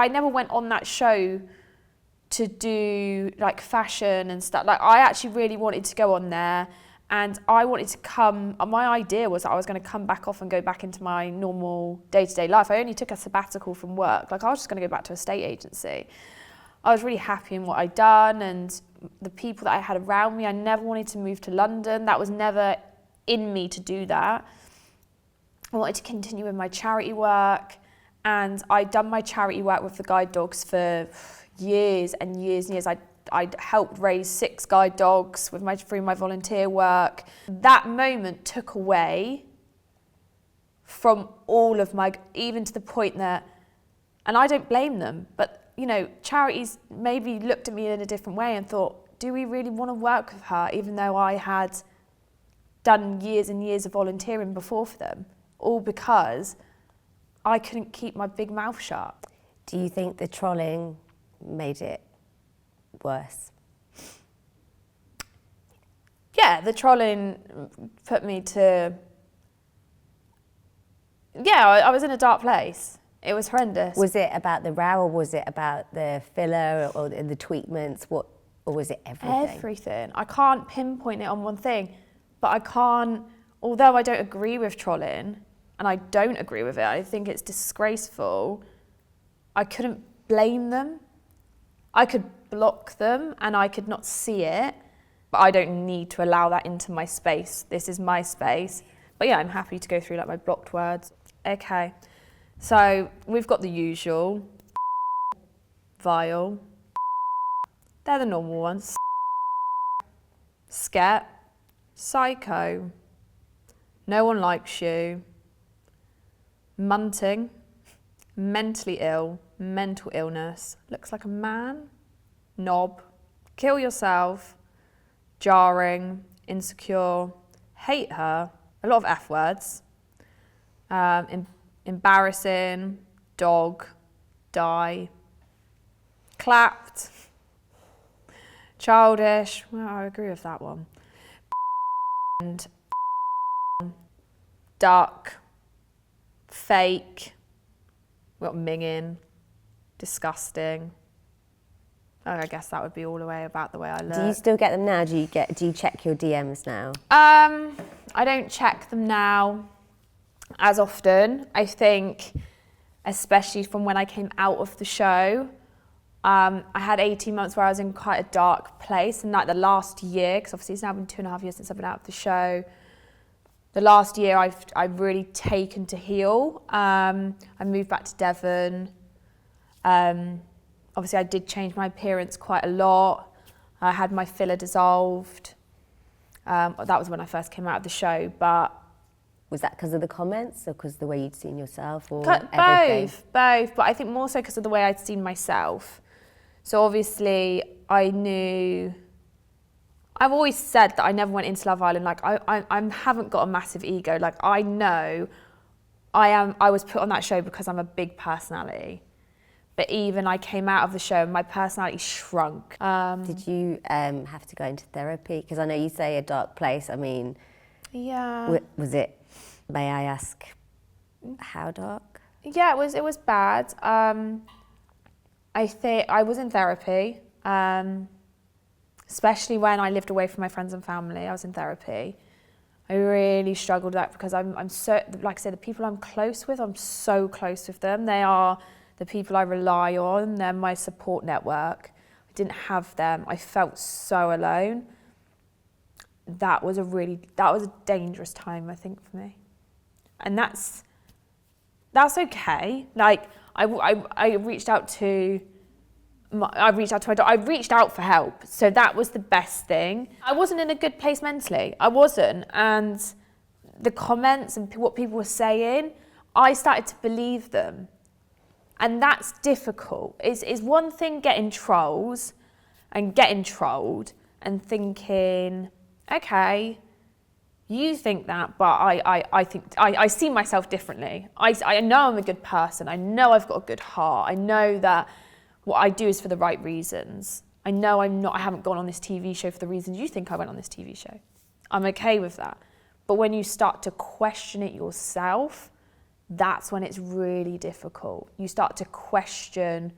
I never went on that show to do like fashion and stuff. Like I actually really wanted to go on there, and I wanted to come, my idea was that I was going to come back off and go back into my normal day-to-day life. I only took a sabbatical from work. Like I was just going to go back to a estate agency. I was really happy in what I'd done and the people that I had around me. I never wanted to move to London. That was never in me to do that. I wanted to continue with my charity work, and I'd done my charity work with the guide dogs for years and years and years. I'd helped raise 6 guide dogs through my volunteer work. That moment took away from all of my, even to the point that, and I don't blame them, but you know, charities maybe looked at me in a different way and thought, do we really want to work with her, even though I had done years and years of volunteering before for them, all because I couldn't keep my big mouth shut. Do you think the trolling made it worse? Yeah, the trolling put me to, I was in a dark place. It was horrendous. Was it about the row, or was it about the filler or the tweetments? Or was it everything? Everything. I can't pinpoint it on one thing, but I can't, although I don't agree with trolling, and I don't agree with it, I think it's disgraceful, I couldn't blame them. I could block them and I could not see it, but I don't need to allow that into my space. This is my space. But yeah, I'm happy to go through like my blocked words. Okay, so we've got the usual, vile, they're the normal ones, sket, psycho, no one likes you, munting, mentally ill, mental illness, looks like a man, knob, kill yourself, jarring, insecure, hate her, a lot of F words, embarrassing, dog, die, clapped, childish, well, I agree with that one, and duck, fake, we got minging, disgusting. Oh, I guess that would be all the way about the way I look. Do you still get them now? Do you check your DMs now? I don't check them now as often. I think, especially from when I came out of the show, I had 18 months where I was in quite a dark place, and like the last year, because obviously it's now been 2.5 years since I've been out of the show. The last year I've really taken to heal. I moved back to Devon. Obviously I did change my appearance quite a lot. I had my filler dissolved. That was when I first came out of the show, but... Was that because of the comments or because of the way you'd seen yourself, or everything? Both, but I think more so because of the way I'd seen myself. So obviously I knew... I've always said that I never went into Love Island, like I haven't got a massive ego. Like I know I was put on that show because I'm a big personality. But even I came out of the show and my personality shrunk. Did you have to go into therapy? Because I know you say a dark place. I mean, yeah. Was it, may I ask, how dark? Yeah, it was bad. I think I was in therapy, especially when I lived away from my friends and family. I was in therapy. I really struggled with that because I'm so, like I said, the people I'm close with, I'm so close with them. They are the people I rely on. They're my support network. I didn't have them. I felt so alone. That was a dangerous time, I think, for me. And that's okay. Like I reached out to I reached out for help. So that was the best thing. I wasn't in a good place mentally. I wasn't. And the comments and what people were saying, I started to believe them. And that's difficult. It's one thing getting trolls and getting trolled and thinking, okay, you think that, but I think I see myself differently. I know I'm a good person. I know I've got a good heart. I know that what I do is for the right reasons. I know I haven't gone on this TV show for the reasons you think I went on this TV show. I'm okay with that. But when you start to question it yourself, that's when it's really difficult. You start to question,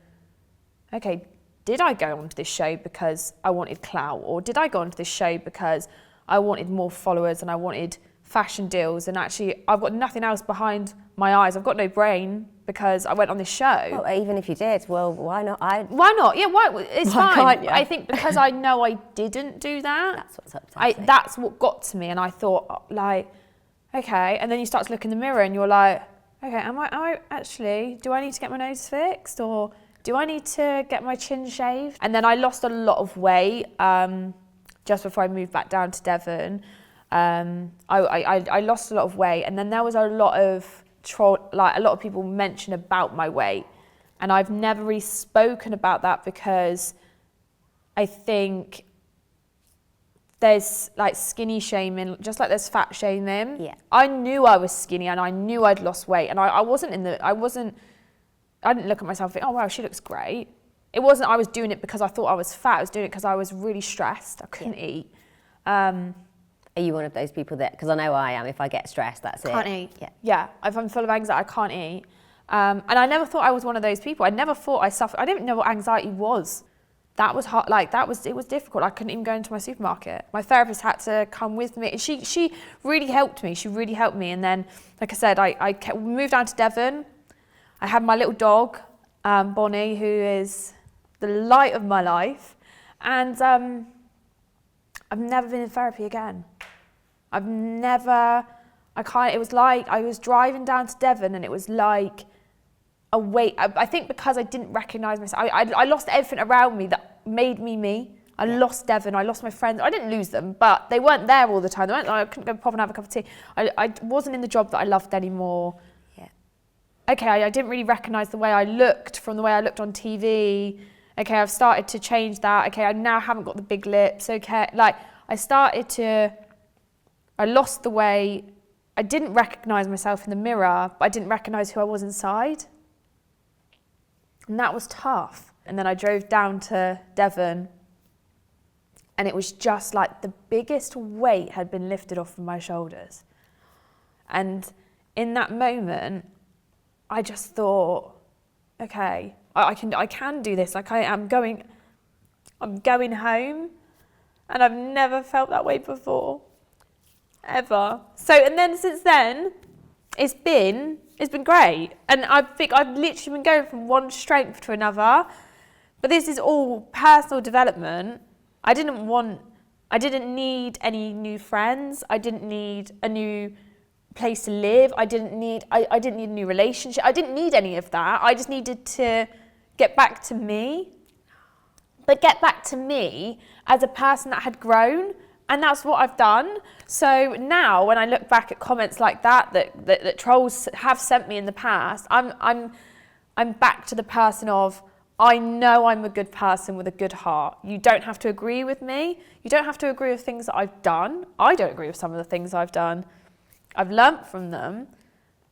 okay, did I go onto this show because I wanted clout, or did I go onto this show because I wanted more followers and I wanted fashion deals, and actually I've got nothing else behind my eyes. I've got no brain because I went on this show. Well, even if you did, well, why not? Why not? Yeah, why? It's Why fine. can't you? I think because I know I didn't do that. That's what's upsetting. That's what got to me, and I thought, like, okay. And then you start to look in the mirror, and you're like, okay, am I actually? Do I need to get my nose fixed, or do I need to get my chin shaved? And then I lost a lot of weight just before I moved back down to Devon. I lost a lot of weight, and then there was a lot of a lot of people mention about my weight, and I've never really spoken about that because I think there's like skinny shaming, just like there's fat shaming. Yeah. I knew I was skinny and I knew I'd lost weight, and I didn't look at myself and think, oh wow, she looks great. It wasn't I was doing it because I thought I was fat. I was doing it because I was really stressed. I couldn't eat. Are you one of those people that, because I know I am, if I get stressed, that's it? Can't eat. Yeah. Yeah, if I'm full of anxiety, I can't eat. And I never thought I was one of those people. I never thought I suffered. I didn't know what anxiety was. That was hard. Like it was difficult. I couldn't even go into my supermarket. My therapist had to come with me. She really helped me. She really helped me. And then, like I said, I moved down to Devon. I had my little dog, Bonnie, who is the light of my life. And I've never been in therapy again. It was like I was driving down to Devon, and it was like a weight. I think because I didn't recognise myself, I lost everything around me that made me. I lost Devon, I lost my friends. I didn't lose them, but they weren't there all the time. I couldn't go pop and have a cup of tea. I wasn't in the job that I loved anymore. Yeah. Okay, I didn't really recognise the way I looked from the way I looked on TV. Okay, I've started to change that. Okay, I now haven't got the big lips. Okay, like I lost the way. I didn't recognise myself in the mirror, but I didn't recognise who I was inside. And that was tough. And then I drove down to Devon, and it was just like the biggest weight had been lifted off of my shoulders. And in that moment, I just thought, okay, I can do this. Like I'm going home, and I've never felt that way before. Ever. So, and then since then, it's been great. And I think I've literally been going from one strength to another. But this is all personal development. I didn't need any new friends. I didn't need a new place to live. I didn't need a new relationship. I didn't need any of that. I just needed to get back to me. But get back to me as a person that had grown. And that's what I've done. So now when I look back at comments like that trolls have sent me in the past, I'm back to the person of, I know I'm a good person with a good heart. You don't have to agree with me. You don't have to agree with things that I've done. I don't agree with some of the things I've done. I've learnt from them.